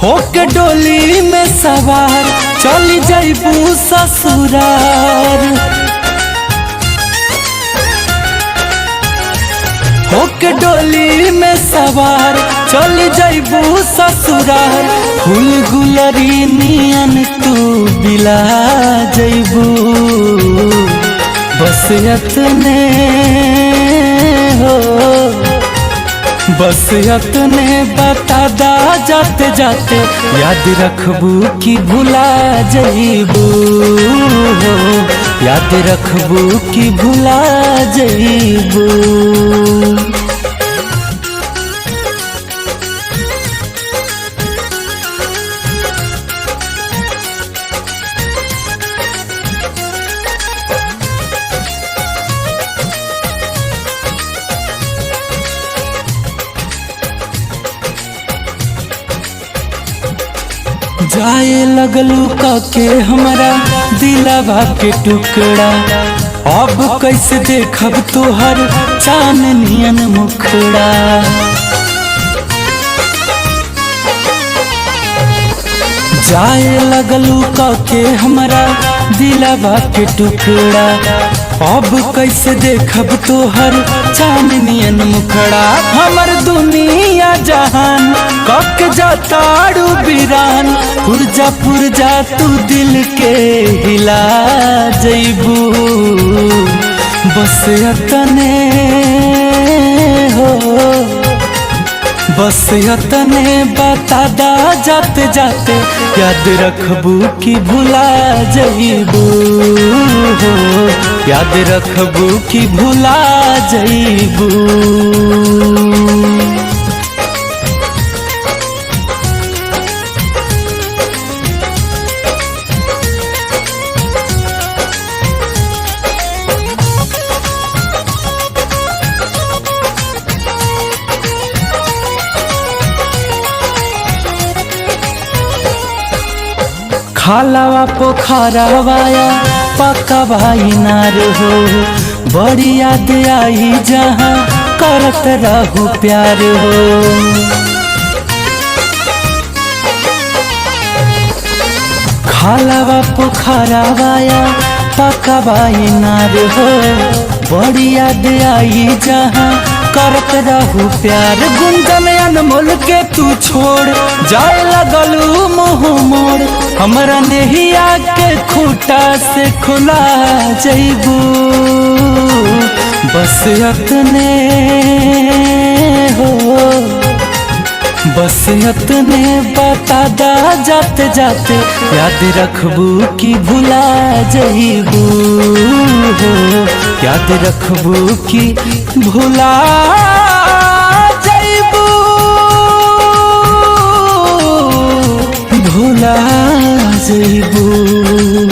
होके डोली में सवार चली जाइबू ससुरार। होके डोली में सवार चली जाइबू ससुरार। फूल गुलरी नियन तू बिला जाइबू। बस यतने हो, बस यतने बता दा जाते जाते, याद रखबू कि भुला जाइबू। याद रखबू कि भुला जाइबू। जाए लगलू के हमरा दिलवा के टुकड़ा। अब कैसे देखब तोहर चांदनियन मुखड़ा। जाए लगलू के हमरा दिलवा के टुकड़ा। अब कैसे देखब तोहर चांदनियन मुखड़ा। हमर दुनिया जहान कक जाताड़ू बिरान। पुरजा तू दिल के हिला जइबू। बस यतने हो, बस यतने बता दा जाते जाते, याद रखबू कि भुला जाइबू। याद रखबू कि भुला जाइबू। खालावा पोखरावाया पक्का भाई नार हो। बड़ी याद आई जहाँ करत रहू प्यार हो। खालावा पोखरावाया पक्का भाई नार हो। बड़ी याद आई जहाँ करत रहू प्यार। गुंजन अनमोल के तू छोड़ जाए लगलू मुँह मोड़। हमरा नेहिया के खूटा से खुला जाइबू। बस यतने हो, बस यतने बता दा जाते जाते, याद रखबू कि भुला जाइबू। याद रखबू कि भुला जाइबू। भुला जाइबू।